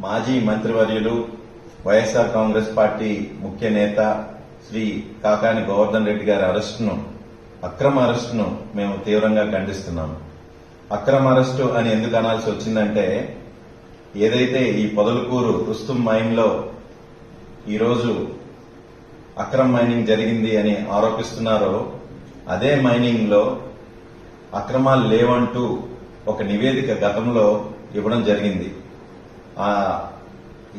మాజీ మంత్రివర్యులు వైఎస్ఆర్ కాంగ్రెస్ పార్టీ ముఖ్య నేత శ్రీ కాకాని గోవర్ధన్ రెడ్డి గారి అక్రమ అరెస్టును మేము తీవ్రంగా ఖండిస్తున్నాం. అక్రమ అరెస్టు అని ఎందుకు అనాల్సి వచ్చిందంటే, ఏదైతే ఈ పొదలకూరు రుస్తుం మైన్ లో ఈరోజు అక్రమ మైనింగ్ జరిగింది అని ఆరోపిస్తున్నారో, అదే మైనింగ్ లో అక్రమాలు లేవంటూ ఒక నివేదిక గతంలో ఇవ్వడం జరిగింది.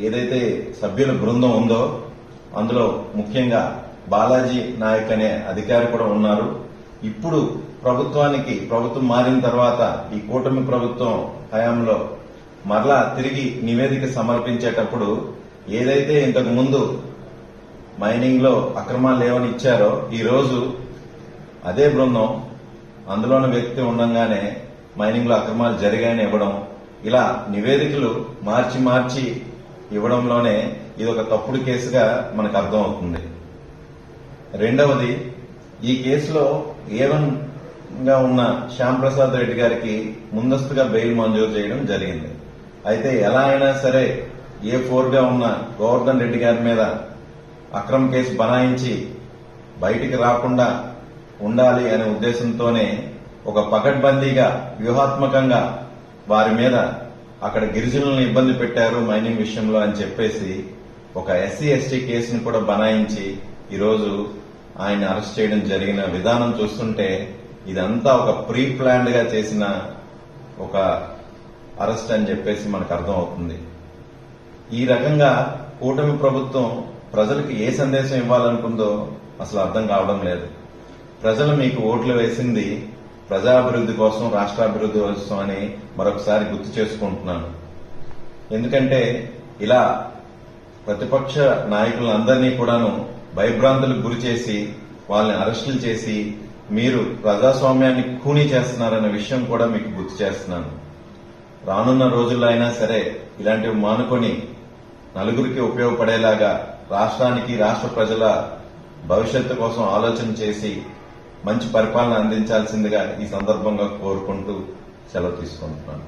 ఏదైతే సభ్యుల బృందం ఉందో అందులో ముఖ్యంగా బాలాజీ నాయక్ అనే అధికారి కూడా ఉన్నారు. ఇప్పుడు ప్రభుత్వం మారిన తర్వాత ఈ కూటమి ప్రభుత్వం హయాంలో మరలా తిరిగి నివేదిక సమర్పించేటప్పుడు ఏదైతే ఇంతకు ముందు మైనింగ్ లో అక్రమాలు లేవని ఇచ్చారో, ఈ రోజు అదే బృందం అందులోని వ్యక్తి ఉండగానే మైనింగ్ లో అక్రమాలు జరిగాయని ఇవ్వడం, ఇలా నివేదికలు మార్చి ఇవ్వడంలోనే ఇది ఒక తప్పుడు కేసుగా మనకు అర్థం అవుతుంది. రెండవది, ఈ కేసులో A1 గా ఉన్న శ్యామ్ ప్రసాద్ రెడ్డి గారికి ముందస్తుగా బెయిల్ మంజూరు చేయడం జరిగింది. అయితే ఎలా అయినా సరే A4 గా ఉన్న గోవర్ధన్ రెడ్డి గారి మీద అక్రమ కేసు బనాయించి బయటికి రాకుండా ఉండాలి అనే ఉద్దేశంతోనే ఒక పకడ్బందీగా వ్యూహాత్మకంగా వారి మీద అక్కడ గిరిజనులను ఇబ్బంది పెట్టారు మైనింగ్ విషయంలో అని చెప్పేసి ఒక SC/ST కేసును కూడా బనాయించి ఈరోజు ఆయన అరెస్ట్ చేయడం జరిగిన విధానం చూస్తుంటే ఇదంతా ఒక ప్రీ ప్లాన్డ్ గా చేసిన ఒక అరెస్ట్ అని చెప్పేసి మనకు అర్థం అవుతుంది. ఈ రకంగా కూటమి ప్రభుత్వం ప్రజలకు ఏ సందేశం ఇవ్వాలనుకుందో అసలు అర్థం కావడం లేదు. ప్రజలు మీకు ఓట్లు వేసింది ప్రజాభివృద్ధి కోసం, రాష్ట్రాభివృద్ధి కోసం అని మరొకసారి గుర్తు చేసుకుంటున్నాను. ఎందుకంటే ఇలా ప్రతిపక్ష నాయకులందరినీ కూడాను భయభ్రాంతులకు గురి చేసి వాళ్ళని అరెస్టులు చేసి మీరు ప్రజాస్వామ్యాన్ని ఖూనీ చేస్తున్నారన్న విషయం కూడా మీకు గుర్తు చేస్తున్నాను. రానున్న రోజుల్లో అయినా సరే ఇలాంటివి మానుకొని నలుగురికి ఉపయోగపడేలాగా రాష్ట్రానికి, రాష్ట్ర ప్రజల భవిష్యత్తు కోసం ఆలోచన చేసి మంచి పరిపాలన అందించాల్సిందిగా ఈ సందర్భంగా కోరుకుంటూ సెలవు తీసుకుంటున్నాను.